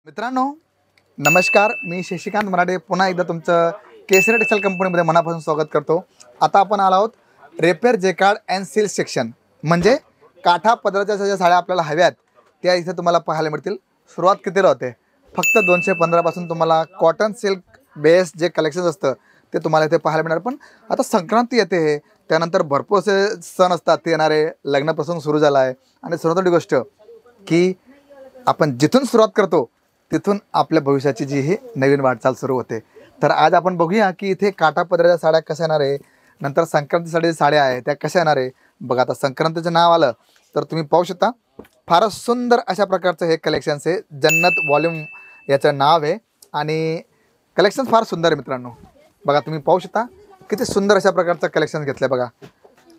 मित्रांनो नमस्कार, मी शशिकांत मराठे पुन्हा एकदा तुमचं केसरी टेक्सटाईल कंपनीमध्ये मनापासून स्वागत करतो। आता आपण आलो आहोत रेपेर जेकार्ड अँड सिल्क सेक्शन, म्हणजे काठा पदराच्या ज्या साड्या आपल्याला हव्यात त्या इथे तुम्हाला पाहायला मिळतील। सुरुवात कितीला होते? फक्त 215 पासून तुम्हाला कॉटन सिल्क बेस जे कलेक्शन असतं ते तुम्हाला इथे पाहायला मिळणार। पण आता संक्रांती येते, त्यानंतर भरपूर असे सण असतात ते येणारे, लग्नापासून सुरू झाला आहे आणि सर्वात मोठी गोष्ट की आपण जिथून सुरुवात करतो तिथून आपल्या भविष्याची जी ही नवीन वाटचाल सुरू होते। तर आज आपण बघूया की इथे काठा पदराच्या साड्या कशा येणार आहे, नंतर संक्रांतीसाठी साड्या आहे त्या कशा येणार आहे। बघा आता संक्रांतीचं नाव आलं तर तुम्ही पाहू शकता फारच सुंदर अशा प्रकारचं हे कलेक्शन्स आहे। जन्नत वॉल्यूम याचं नाव आहे आणि कलेक्शन फार सुंदर आहे मित्रांनो। बघा तुम्ही पाहू शकता किती सुंदर अशा प्रकारचं कलेक्शन घेतलं आहे। बघा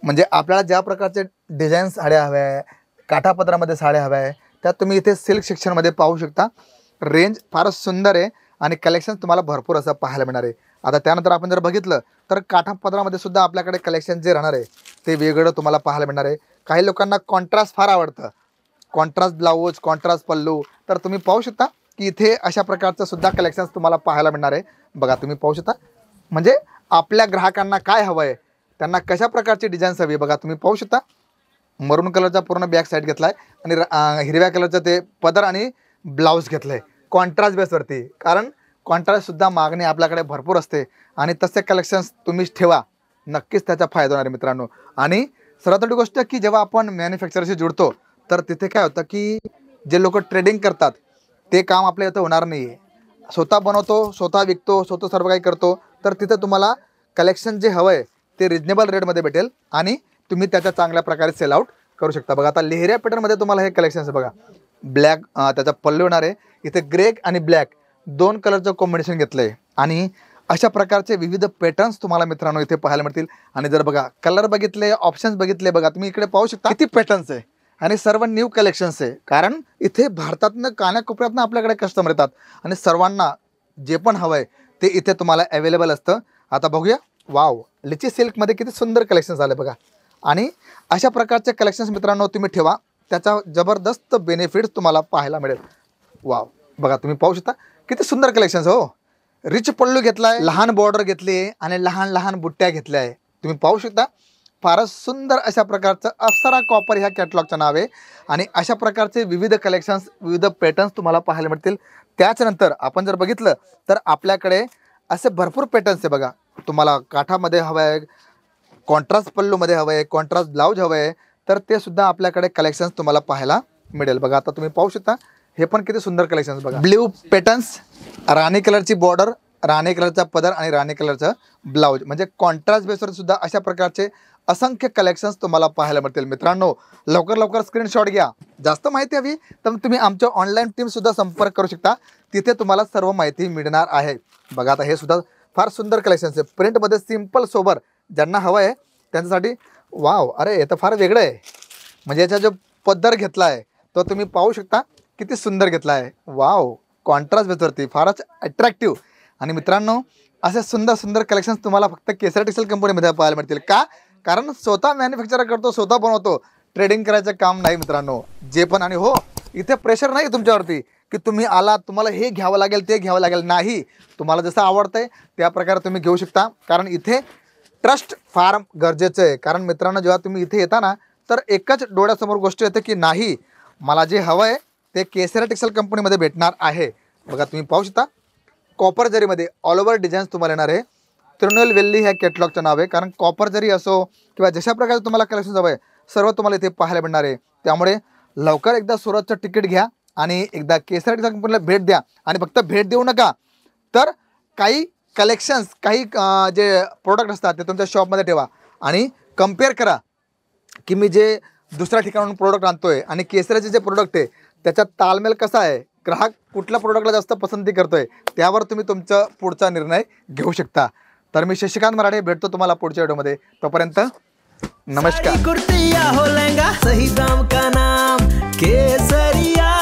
म्हणजे आपल्याला ज्या प्रकारचे डिझाईन साड्या हव्या आहे, काठापदरामध्ये साड्या हव्या आहे त्या तुम्ही इथे सिल्क सेक्शनमध्ये पाहू शकता। रेंज फारच सुंदर आहे आणि कलेक्शन तुम्हाला भरपूर असं पाहायला मिळणार आहे। आता त्यानंतर आपण जर बघितलं तर काठापदरामध्ये सुद्धा आपल्याकडे कलेक्शन जे राहणार आहे ते वेगवेगळं तुम्हाला पाहायला मिळणार आहे। काही लोकांना कॉन्ट्रास्ट फार आवडतं, कॉन्ट्रास्ट ब्लाऊज, कॉन्ट्रास्ट पल्लू, तर तुम्ही पाहू शकता की इथे अशा प्रकारचं सुद्धा कलेक्शन्स तुम्हाला पाहायला मिळणार आहे। बघा तुम्ही पाहू शकता म्हणजे आपल्या ग्राहकांना काय हवं आहे, त्यांना कशा प्रकारची डिझाईन्स हवी। बघा तुम्ही पाहू शकता मरून कलरचा पूर्ण बॅक साईड घेतला आहे आणि हिरव्या कलरचं ते पदर आणि ब्लाऊज घेतलं आहे कॉन्ट्रास्ट बेसवरती, कारण कॉन्ट्रास्टसुद्धा मागणी आपल्याकडे भरपूर असते आणि तसे कलेक्शन्स तुम्हीच ठेवा, नक्कीच त्याचा फायदा होणार आहे मित्रांनो। आणि सर्वात मोठी गोष्ट की जेव्हा आपण मॅन्युफॅक्चरशी जुडतो तर तिथे काय होतं की जे लोक ट्रेडिंग करतात ते काम आपल्या इथं होणार नाही आहे। स्वतः बनवतो, स्वतः विकतो, स्वतः सर्व काही करतो, तर तिथे तुम्हाला कलेक्शन जे हवं आहे ते रिजनेबल रेटमध्ये भेटेल आणि तुम्ही त्याचा चांगल्या प्रकारे सेल आउट करू शकता। बघा आता लेहरिया पॅटर्नमध्ये तुम्हाला हे कलेक्शन्स आहे। बघा ब्लॅक त्याचा पल्लू येणार आहे, इथे ग्रे आणि ब्लॅक दोन कलरचं कॉम्बिनेशन घेतलं आहे आणि अशा प्रकारचे विविध पॅटर्न्स तुम्हाला मित्रांनो इथे पाहायला मिळतील। आणि जर बघा कलर बघितले, ऑप्शन्स बघितले, बघा तुम्ही इकडे पाहू शकता किती पॅटर्न्स आहे आणि सर्व न्यू कलेक्शन्स आहे, कारण इथे भारतातनं कानाकोपऱ्यातनं आपल्याकडे कस्टमर येतात आणि सर्वांना जे पण हवं आहे ते इथे तुम्हाला अवेलेबल असतं। आता बघूया, वाव लिची सिल्कमध्ये किती सुंदर कलेक्शन्स आले बघा। आणि अशा प्रकारचे कलेक्शन्स मित्रांनो तुम्ही ठेवा, त्याचा जबरदस्त बेनिफिट्स तुम्हाला पाहायला मिळेल। वाव बघा तुम्ही पाहू शकता किती सुंदर कलेक्शन्स हो। रिच पल्लू घेतला आहे, लहान बॉर्डर घेतली आहे आणि लहान लहान बुट्ट्या घेतल्या आहे। तुम्ही पाहू शकता फारच सुंदर अशा प्रकारचं अप्सरा कॉपर ह्या कॅटलॉगचं नाव आहे आणि अशा प्रकारचे विविध कलेक्शन्स, विविध पॅटर्न्स तुम्हाला पाहायला मिळतील। त्याच्यानंतर आपण जर बघितलं तर आपल्याकडे असे भरपूर पॅटर्न्स आहे। बघा तुम्हाला काठामध्ये हवं आहे, कॉन्ट्रास्ट पल्लूमध्ये हवं आहे, कॉन्ट्रास्ट ब्लाऊज हवं आहे, तर ते सुद्धा आपल्याकडे कलेक्शन्स तुम्हाला पाहायला मिळेल। बघा आता तुम्ही पाहू शकता हे पण किती सुंदर कलेक्शन्स। बघा ब्ल्यू पॅटर्न्स, राणी कलरची बॉर्डर, राणी कलरचा पदर आणि राणी कलरचं ब्लाऊज, म्हणजे कॉन्ट्रास्ट बेसवर सुद्धा अशा प्रकारचे असंख्य कलेक्शन्स तुम्हाला पाहायला मिळतील। मित्रांनो लवकर लवकर स्क्रीनशॉट घ्या। जास्त माहिती हवी तर तुम्ही आमच्या ऑनलाईन टीमसुद्धा संपर्क करू शकता, तिथे तुम्हाला सर्व माहिती मिळणार आहे। बघा आता हे सुद्धा फार सुंदर कलेक्शन्स आहे, प्रिंटमध्ये सिम्पल सोबर ज्यांना हवं आहे त्यांच्यासाठी। वाव, अरे हे तर फार वेगळं आहे, म्हणजे याचा जो पदर घेतला आहे तो तुम्ही पाहू शकता किती सुंदर घेतला आहे। वाव कॉन्ट्रास्ट बेसवरती फारच अट्रॅक्टिव्ह। आणि मित्रांनो असे सुंदर सुंदर कलेक्शन्स तुम्हाला फक्त केसरी टेक्सटाईल कंपनीमध्ये पाहायला मिळतील। का? कारण स्वतः मॅन्युफॅक्चर करतो, स्वतः बनवतो, ट्रेडिंग करायचं काम नाही मित्रांनो जे पण। आणि हो इथे प्रेशर नाही तुमच्यावरती की तुम्ही आलात तुम्हाला हे घ्यावं लागेल ते घ्यावं लागेल, नाही, तुम्हाला जसं आवडतंय त्या प्रकारे तुम्ही घेऊ शकता। कारण इथे ट्रस्ट फार गरजेचं आहे, कारण मित्रांनो जेव्हा तुम्ही इथे येता ना तर एकच डोळ्यासमोर गोष्ट येते की नाही मला जे हवं आहे ते केसरी टेक्सटाईल कंपनीमध्ये भेटणार आहे। बघा तुम्ही पाहू शकता कॉपर जरीमध्ये ऑल ओव्हर डिझाईन्स तुम्हाला येणार आहे। तिरुनेल वेल्ली ह्या कॅटलॉगचं नाव आहे, कारण कॉपर जरी असो किंवा जशा प्रकारे तुम्हाला कलेक्शन हवं आहे सर्व तुम्हाला इथे पाहायला मिळणार आहे। त्यामुळे लवकर एकदा सुरतचं तिकीट घ्या आणि एकदा केसरी टेक्सटाईल कंपनीला भेट द्या। आणि फक्त भेट देऊ नका तर काही कलेक्शन्स, काही जे प्रोडक्ट असतात ते तुमच्या शॉपमध्ये ठेवा आणि कम्पेअर करा की मी जे दुसऱ्या ठिकाणून प्रोडक्ट आणतोय आणि केसरीचे जे प्रोडक्ट आहे त्याच्यात ताळमेळ कसा आहे, ग्राहक कुठल्या प्रोडक्टला जास्त पसंती करतोय, त्यावर तुम्ही तुमचा पुढचा निर्णय घेऊ शकता। तर मी शशिकांत मराठे भेटतो तुम्हाला पुढच्या व्हिडिओमध्ये, तोपर्यंत नमस्कार। कुर्तिया हो लहंगा सही दाम का नाम केसरिया,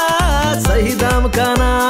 सही दाम का नाम।